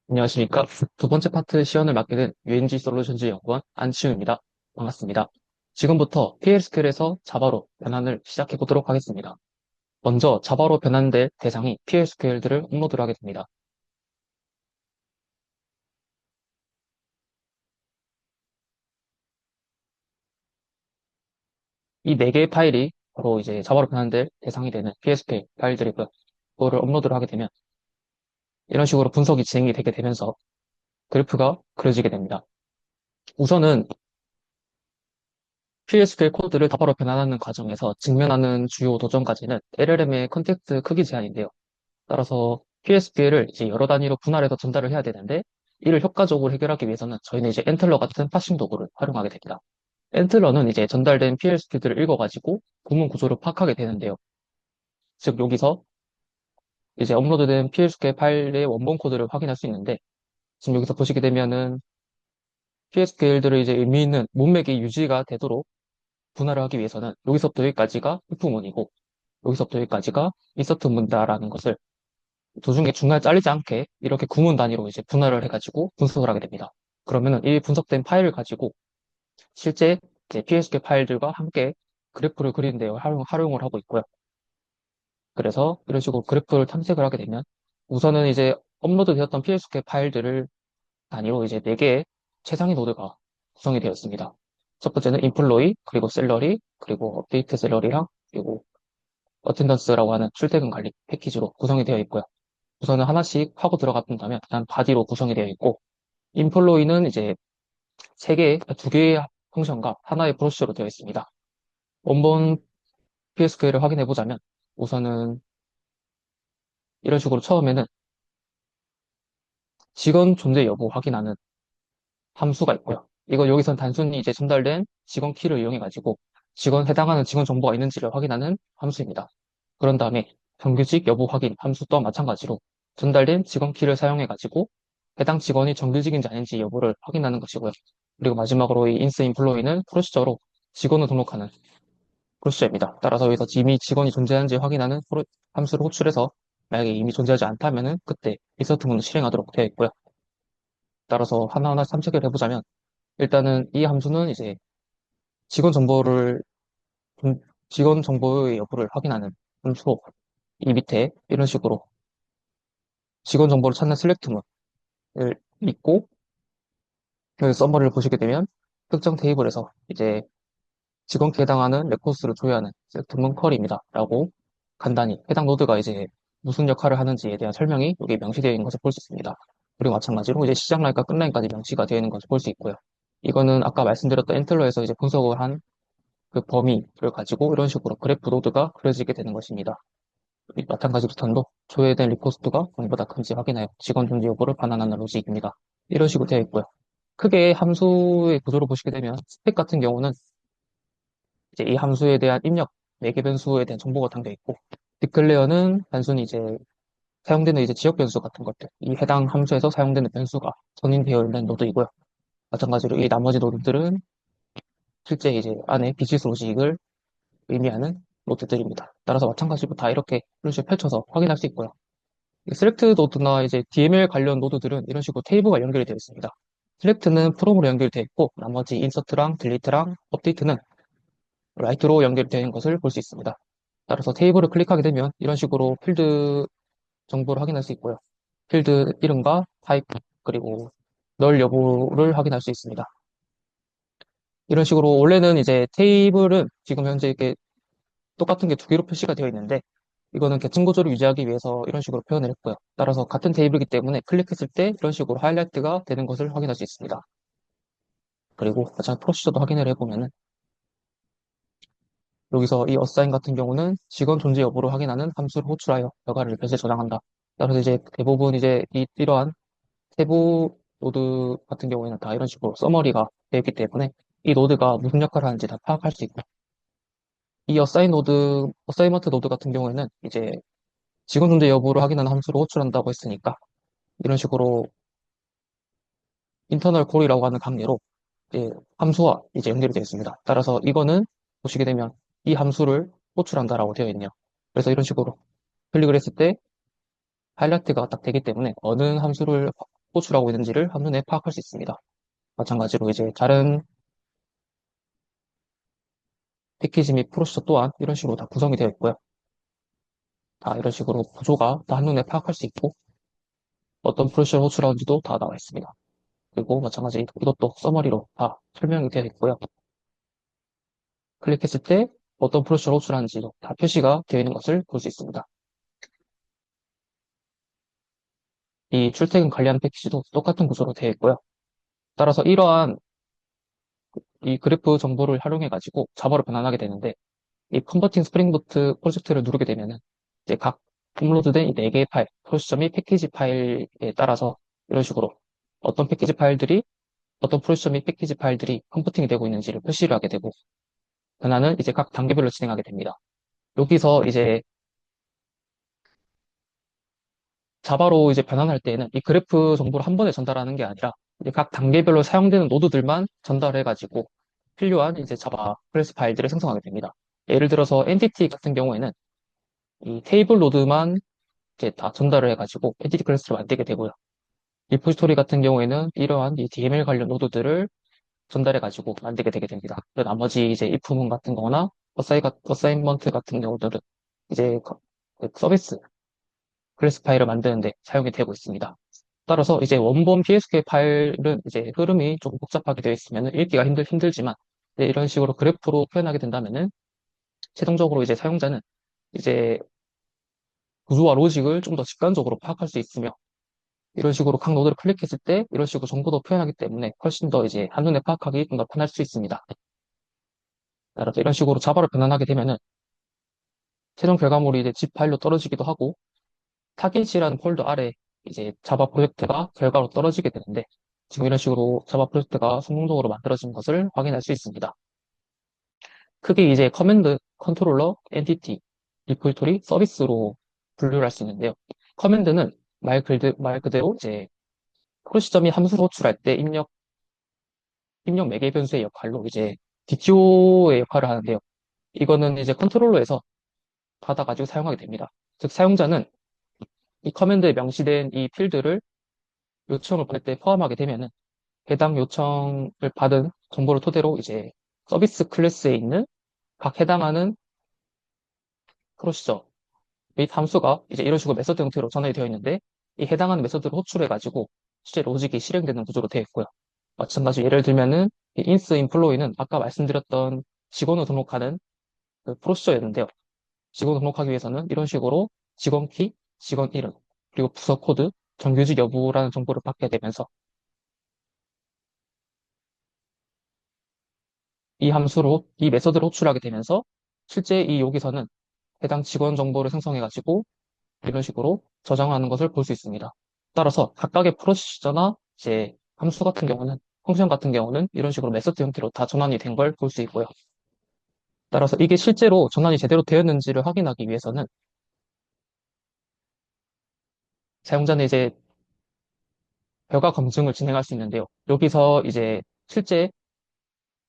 안녕하십니까. 두 번째 파트 시연을 맡게 된 UNG 솔루션즈 연구원 안치우입니다. 반갑습니다. 지금부터 PLSQL에서 자바로 변환을 시작해 보도록 하겠습니다. 먼저 자바로 변환될 대상이 PLSQL들을 업로드를 하게 됩니다. 이 네 개의 파일이 바로 이제 자바로 변환될 대상이 되는 PLSQL 파일들이고요. 그거를 업로드를 하게 되면 이런 식으로 분석이 진행이 되게 되면서 그래프가 그려지게 됩니다. 우선은 PLSQL 코드를 자바로 변환하는 과정에서 직면하는 주요 도전까지는 LLM의 컨텍스트 크기 제한인데요. 따라서 PSP를 이제 여러 단위로 분할해서 전달을 해야 되는데 이를 효과적으로 해결하기 위해서는 저희는 이제 엔틀러 같은 파싱 도구를 활용하게 됩니다. 엔틀러는 이제 전달된 PLSQ들을 읽어가지고 구문 구조를 파악하게 되는데요. 즉 여기서 이제 업로드된 PLSQ 파일의 원본 코드를 확인할 수 있는데 지금 여기서 보시게 되면은 PSQ들을 이제 의미 있는 문맥이 유지가 되도록 분할을 하기 위해서는 여기서부터 여기까지가 if문이고 여기서부터 여기까지가 인서트 문다라는 것을 도중에 중간에 잘리지 않게 이렇게 구문 단위로 이제 분할을 해가지고 분석을 하게 됩니다. 그러면은 이 분석된 파일을 가지고 실제 이제 PSQ 파일들과 함께 그래프를 그리는 데 활용을 하고 있고요. 그래서 이런 식으로 그래프를 탐색을 하게 되면 우선은 이제 업로드 되었던 PSQ 파일들을 단위로 이제 4개의 최상위 노드가 구성이 되어 있습니다. 첫 번째는 인플로이, 그리고 셀러리, 그리고 업데이트 셀러리랑 그리고 어텐던스라고 하는 출퇴근 관리 패키지로 구성이 되어 있고요. 우선은 하나씩 하고 들어가 본다면 일단 바디로 구성이 되어 있고 인플로이는 이제 두 개의 펑션과 하나의 브로셔로 되어 있습니다. 원본 PSQL을 확인해 보자면 우선은 이런 식으로 처음에는 직원 존재 여부 확인하는 함수가 있고요. 이거 여기선 단순히 이제 전달된 직원 키를 이용해 가지고 해당하는 직원 정보가 있는지를 확인하는 함수입니다. 그런 다음에 정규직 여부 확인 함수 또한 마찬가지로 전달된 직원 키를 사용해 가지고 해당 직원이 정규직인지 아닌지 여부를 확인하는 것이고요. 그리고 마지막으로 이 인스 인플로이는 프로시저로 직원을 등록하는 프로시저입니다. 따라서 여기서 이미 직원이 존재하는지 확인하는 함수를 호출해서 만약에 이미 존재하지 않다면은 그때 인서트문을 실행하도록 되어 있고요. 따라서 하나하나 탐색을 해보자면 일단은 이 함수는 이제 직원 정보를 좀- 직원 정보의 여부를 확인하는 함수고 이 밑에 이런 식으로 직원 정보를 찾는 셀렉트문을 읽고 여기 서머리를 보시게 되면 특정 테이블에서 이제 직원께 해당하는 레코스를 조회하는 셀렉트문 컬입니다. 라고 간단히 해당 노드가 이제 무슨 역할을 하는지에 대한 설명이 여기 명시되어 있는 것을 볼 수 있습니다. 그리고 마찬가지로 이제 시작 라인과 끝 라인까지 명시가 되어 있는 것을 볼 수 있고요. 이거는 아까 말씀드렸던 엔틀러에서 이제 분석을 한 그 범위를 가지고 이런 식으로 그래프 노드가 그려지게 되는 것입니다. 마찬가지 부턴도 조회된 리코스트가 0보다 큰지 확인하여 직원 존재 여부를 반환하는 로직입니다. 이런 식으로 되어 있고요. 크게 함수의 구조를 보시게 되면 스펙 같은 경우는 이제 이 함수에 대한 입력 4개 변수에 대한 정보가 담겨 있고 디클레어는 단순히 이제 사용되는 이제 지역 변수 같은 것들 이 해당 함수에서 사용되는 변수가 선인되어 있는 노드이고요. 마찬가지로 이 나머지 노드들은 실제 이제 안에 비즈니스 로직을 의미하는 노드들입니다. 따라서 마찬가지로 다 이렇게 이런 식으로 펼쳐서 확인할 수 있고요. 셀렉트 노드나 이제 DML 관련 노드들은 이런 식으로 테이블과 연결이 되어 있습니다. 셀렉트는 프롬으로 연결되어 있고 나머지 인서트랑 딜리트랑 업데이트는 라이트로 연결되어 있는 것을 볼 수 있습니다. 따라서 테이블을 클릭하게 되면 이런 식으로 필드 정보를 확인할 수 있고요. 필드 이름과 타입 그리고 널 여부를 확인할 수 있습니다. 이런 식으로 원래는 이제 테이블은 지금 현재 이렇게 똑같은 게 두 개로 표시가 되어 있는데 이거는 계층 구조를 유지하기 위해서 이런 식으로 표현을 했고요. 따라서 같은 테이블이기 때문에 클릭했을 때 이런 식으로 하이라이트가 되는 것을 확인할 수 있습니다. 그리고 마찬가지 프로시저도 확인을 해보면은 여기서 이 어사인 같은 경우는 직원 존재 여부를 확인하는 함수를 호출하여 결과를 별세 저장한다. 따라서 이제 대부분 이제 이러한 세부 노드 같은 경우에는 다 이런 식으로 서머리가 되어 있기 때문에 이 노드가 무슨 역할을 하는지 다 파악할 수 있고 이 어사이먼트 노드 같은 경우에는 이제 직원 존재 여부를 확인하는 함수를 호출한다고 했으니까 이런 식으로 인터널 콜이라고 하는 강례로 이제 함수와 이제 연결이 되어 있습니다. 따라서 이거는 보시게 되면 이 함수를 호출한다라고 되어 있네요. 그래서 이런 식으로 클릭을 했을 때 하이라이트가 딱 되기 때문에 어느 함수를 호출하고 있는지를 한눈에 파악할 수 있습니다. 마찬가지로 이제 다른 패키지 및 프로세서 또한 이런 식으로 다 구성이 되어 있고요. 다 이런 식으로 구조가 다 한눈에 파악할 수 있고 어떤 프로세서를 호출하는지도 다 나와 있습니다. 그리고 마찬가지 이것도 서머리로 다 설명이 되어 있고요. 클릭했을 때 어떤 프로세서를 호출하는지도 다 표시가 되어 있는 것을 볼 수 있습니다. 이 출퇴근 관리하는 패키지도 똑같은 구조로 되어 있고요. 따라서 이러한 이 그래프 정보를 활용해 가지고 자바로 변환하게 되는데 이 컨버팅 스프링부트 프로젝트를 누르게 되면은 이제 각 업로드된 이 4개의 파일, 프로세서 및 패키지 파일에 따라서 이런 식으로 어떤 패키지 파일들이 어떤 프로세서 및 패키지 파일들이 컨버팅이 되고 있는지를 표시를 하게 되고 변환은 이제 각 단계별로 진행하게 됩니다. 여기서 이제 자바로 이제 변환할 때에는 이 그래프 정보를 한 번에 전달하는 게 아니라 이제 각 단계별로 사용되는 노드들만 전달해가지고 필요한 이제 자바 클래스 파일들을 생성하게 됩니다. 예를 들어서 엔티티 같은 경우에는 이 테이블 노드만 이제 다 전달을 해가지고 엔티티 클래스를 만들게 되고요. 리포지토리 같은 경우에는 이러한 이 DML 관련 노드들을 전달해가지고 만들게 되게 됩니다. 나머지 이제 if 문 같은 거나 어사인먼트 같은 경우들은 이제 그 서비스 클래스 파일을 만드는데 사용이 되고 있습니다. 따라서 이제 원본 PSK 파일은 이제 흐름이 조금 복잡하게 되어 있으면 읽기가 힘들지만 이제 이런 식으로 그래프로 표현하게 된다면은 최종적으로 이제 사용자는 이제 구조와 로직을 좀 더 직관적으로 파악할 수 있으며 이런 식으로 각 노드를 클릭했을 때 이런 식으로 정보도 표현하기 때문에 훨씬 더 이제 한눈에 파악하기 좀 더 편할 수 있습니다. 따라서 이런 식으로 자바를 변환하게 되면은 최종 결과물이 이제 zip 파일로 떨어지기도 하고 타깃이라는 폴더 아래 이제 자바 프로젝트가 결과로 떨어지게 되는데 지금 이런 식으로 자바 프로젝트가 성공적으로 만들어진 것을 확인할 수 있습니다. 크게 이제 커맨드, 컨트롤러, 엔티티, 리포지토리, 서비스로 분류를 할 수 있는데요. 커맨드는 말 그대로 이제 프로시점이 함수를 호출할 때 입력 매개 변수의 역할로 이제 DTO의 역할을 하는데요. 이거는 이제 컨트롤러에서 받아가지고 사용하게 됩니다. 즉 사용자는 이 커맨드에 명시된 이 필드를 요청을 보낼 때 포함하게 되면은 해당 요청을 받은 정보를 토대로 이제 서비스 클래스에 있는 각 해당하는 프로시저 및 함수가 이제 이런 식으로 메서드 형태로 전환이 되어 있는데 이 해당하는 메서드를 호출해가지고 실제 로직이 실행되는 구조로 되어 있고요. 마찬가지로 예를 들면은 이 인스 인플로이는 아까 말씀드렸던 직원을 등록하는 그 프로시저였는데요. 직원 등록하기 위해서는 이런 식으로 직원 키, 직원 이름, 그리고 부서 코드, 정규직 여부라는 정보를 받게 되면서 이 메서드를 호출하게 되면서 실제 이 여기서는 해당 직원 정보를 생성해가지고 이런 식으로 저장하는 것을 볼 수 있습니다. 따라서 각각의 프로시저나 이제 함수 같은 경우는 펑션 같은 경우는 이런 식으로 메서드 형태로 다 전환이 된 걸 볼 수 있고요. 따라서 이게 실제로 전환이 제대로 되었는지를 확인하기 위해서는 사용자는 이제 결과 검증을 진행할 수 있는데요. 여기서 이제 실제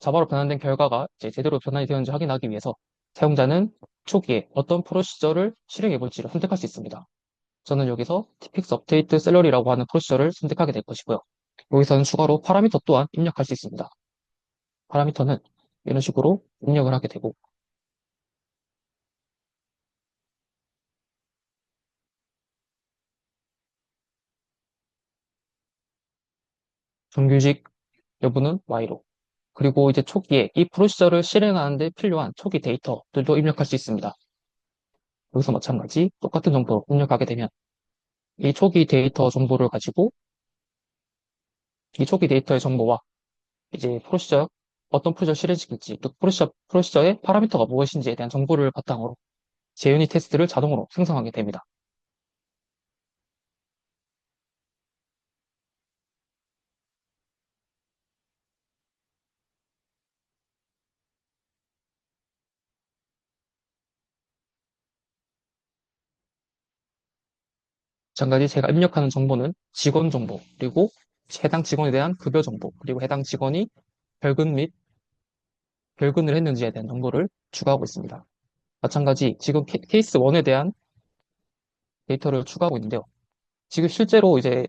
자바로 변환된 결과가 이제 제대로 변환이 되었는지 확인하기 위해서 사용자는 초기에 어떤 프로시저를 실행해 볼지를 선택할 수 있습니다. 저는 여기서 tpix update 셀러리라고 하는 프로시저를 선택하게 될 것이고요. 여기서는 추가로 파라미터 또한 입력할 수 있습니다. 파라미터는 이런 식으로 입력을 하게 되고 정규직 여부는 Y로 그리고 이제 초기에 이 프로시저를 실행하는데 필요한 초기 데이터들도 입력할 수 있습니다. 여기서 마찬가지 똑같은 정보를 입력하게 되면 이 초기 데이터 정보를 가지고 이 초기 데이터의 정보와 이제 어떤 프로시저 실행시킬지 또 프로시저의 파라미터가 무엇인지에 대한 정보를 바탕으로 JUnit 테스트를 자동으로 생성하게 됩니다. 마찬가지 제가 입력하는 정보는 직원 정보, 그리고 해당 직원에 대한 급여 정보, 그리고 해당 직원이 결근 및 결근을 했는지에 대한 정보를 추가하고 있습니다. 마찬가지 지금 케이스 1에 대한 데이터를 추가하고 있는데요. 지금 실제로 이제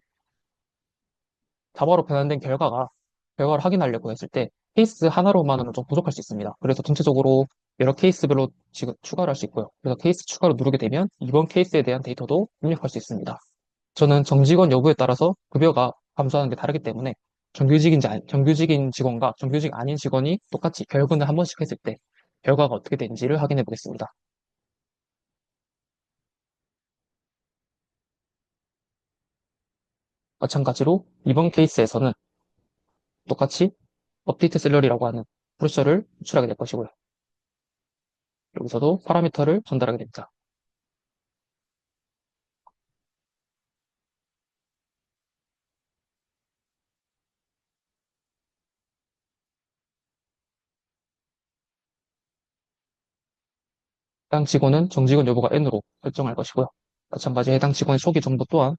자바로 변환된 결과를 확인하려고 했을 때 케이스 하나로만은 좀 부족할 수 있습니다. 그래서 전체적으로 여러 케이스별로 지금 추가를 할 수 있고요. 그래서 케이스 추가로 누르게 되면 이번 케이스에 대한 데이터도 입력할 수 있습니다. 저는 정직원 여부에 따라서 급여가 감소하는 게 다르기 때문에 정규직인 직원과 정규직 아닌 직원이 똑같이 결근을 한 번씩 했을 때 결과가 어떻게 되는지를 확인해 보겠습니다. 마찬가지로 이번 케이스에서는 똑같이 업데이트 샐러리라고 하는 프로셔를 추출하게 될 것이고요. 여기서도 파라미터를 전달하게 됩니다. 해당 직원은 정직원 여부가 N으로 설정할 것이고요. 마찬가지 해당 직원의 초기 정보 또한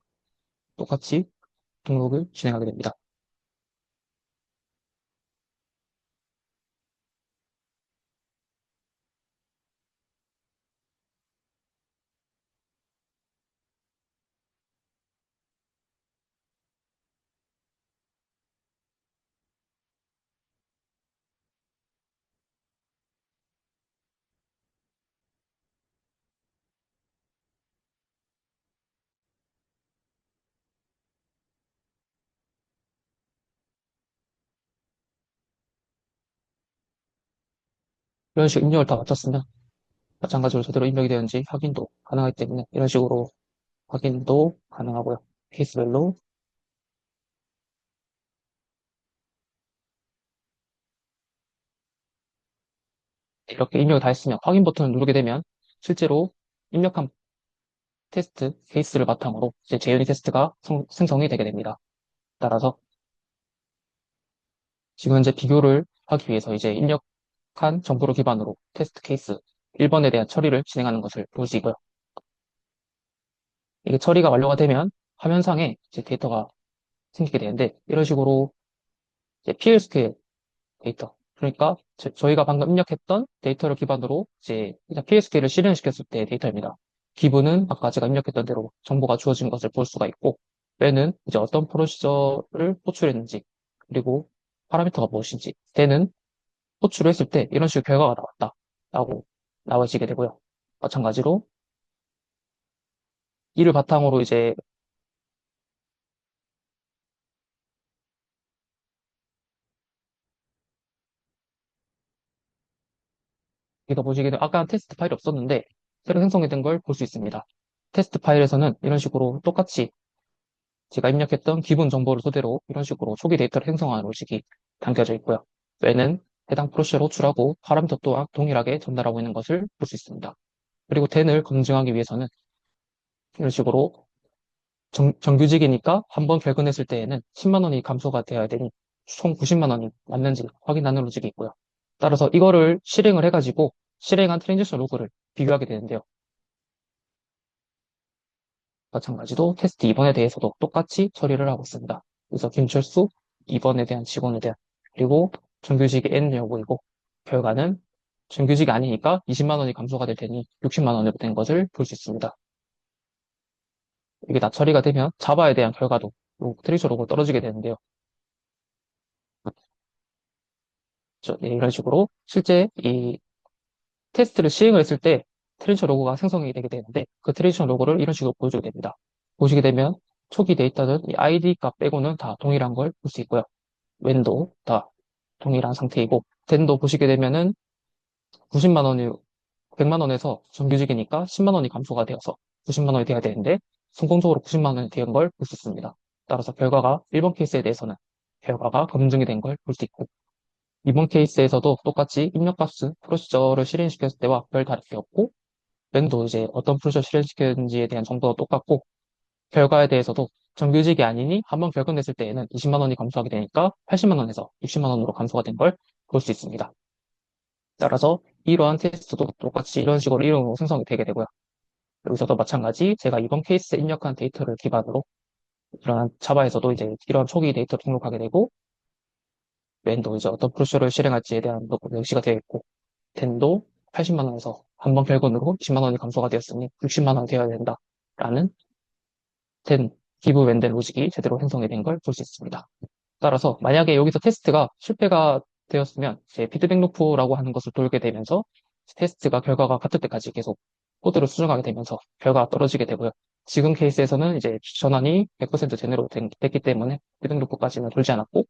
똑같이 등록을 진행하게 됩니다. 이런 식으로 입력을 다 마쳤으면 마찬가지로 제대로 입력이 되었는지 확인도 가능하기 때문에 이런 식으로 확인도 가능하고요. 케이스별로 이렇게 입력을 다 했으면 확인 버튼을 누르게 되면 실제로 입력한 테스트 케이스를 바탕으로 이제 JUnit 테스트가 생성이 되게 됩니다. 따라서 지금 현재 비교를 하기 위해서 이제 입력한 정보를 기반으로 테스트 케이스 1번에 대한 처리를 진행하는 것을 볼 수 있고요. 이게 처리가 완료가 되면 화면상에 이제 데이터가 생기게 되는데 이런 식으로 이제 PLSQL 데이터. 그러니까 저희가 방금 입력했던 데이터를 기반으로 이제 PSQL을 실행시켰을 때 데이터입니다. 기본은 아까 제가 입력했던 대로 정보가 주어진 것을 볼 수가 있고, 얘는 이제 어떤 프로시저를 호출했는지, 그리고 파라미터가 무엇인지, 얘는 호출을 했을 때 이런 식의 결과가 나왔다. 라고 나와지게 되고요. 마찬가지로 이를 바탕으로 이제 여기가 보시게 되면 아까 테스트 파일이 없었는데 새로 생성이 된 걸 볼 수 있습니다. 테스트 파일에서는 이런 식으로 똑같이 제가 입력했던 기본 정보를 토대로 이런 식으로 초기 데이터를 생성하는 로직이 담겨져 있고요. 외는 해당 프로시저를 호출하고 파라미터 또한 동일하게 전달하고 있는 것을 볼 수 있습니다. 그리고 den을 검증하기 위해서는 이런 식으로 정규직이니까 한 번 결근했을 때에는 10만 원이 감소가 되어야 되니 총 90만 원이 맞는지 확인하는 로직이 있고요. 따라서 이거를 실행을 해가지고 실행한 트랜지션 로그를 비교하게 되는데요. 마찬가지로 테스트 2번에 대해서도 똑같이 처리를 하고 있습니다. 그래서 김철수 2번에 대한 직원에 대한 그리고 정규직이 N 여부이고 결과는 정규직이 아니니까 20만 원이 감소가 될 테니 60만 원으로 된 것을 볼 수 있습니다. 이게 다 처리가 되면 자바에 대한 결과도 트리셔 로그로 떨어지게 되는데요. 네, 이런 식으로 실제 이 테스트를 시행을 했을 때 트레이션 로고가 생성이 되게 되는데 그 트레이션 로고를 이런 식으로 보여주게 됩니다. 보시게 되면 초기 데이터는 이 ID 값 빼고는 다 동일한 걸 볼 수 있고요. 웬도 다 동일한 상태이고 덴도 보시게 되면은 90만 원이 100만 원에서 정규직이니까 10만 원이 감소가 되어서 90만 원이 돼야 되는데 성공적으로 90만 원이 된 걸 볼 수 있습니다. 따라서 결과가 1번 케이스에 대해서는 결과가 검증이 된 걸 볼 수 있고 이번 케이스에서도 똑같이 입력값은 프로시저를 실행시켰을 때와 별 다를 게 없고 랜도 이제 어떤 프로시저 실행시켰는지에 대한 정보가 똑같고 결과에 대해서도 정규직이 아니니 한번 결근했을 때에는 20만 원이 감소하게 되니까 80만 원에서 60만 원으로 감소가 된 걸 볼 수 있습니다. 따라서 이러한 테스트도 똑같이 이런 식으로 이름으로 생성이 되게 되고요. 여기서도 마찬가지 제가 이번 케이스에 입력한 데이터를 기반으로 이러한 자바에서도 이제 이러한 초기 데이터를 등록하게 되고 랜도 이제 어떤 프로시저를 실행할지에 대한 명시가 되어 있고 덴도 80만 원에서 한 번 결근으로 20만 원이 감소가 되었으니 60만 원이 되어야 된다라는 덴 기브 웬덴 로직이 제대로 형성이 된 걸 볼 수 있습니다. 따라서 만약에 여기서 테스트가 실패가 되었으면 이제 피드백 루프라고 하는 것을 돌게 되면서 테스트가 결과가 같을 때까지 계속 코드를 수정하게 되면서 결과가 떨어지게 되고요. 지금 케이스에서는 이제 전환이 100% 제대로 됐기 때문에 피드백 루프까지는 돌지 않았고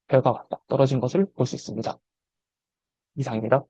결과가 딱 떨어진 것을 볼 수 있습니다. 이상입니다.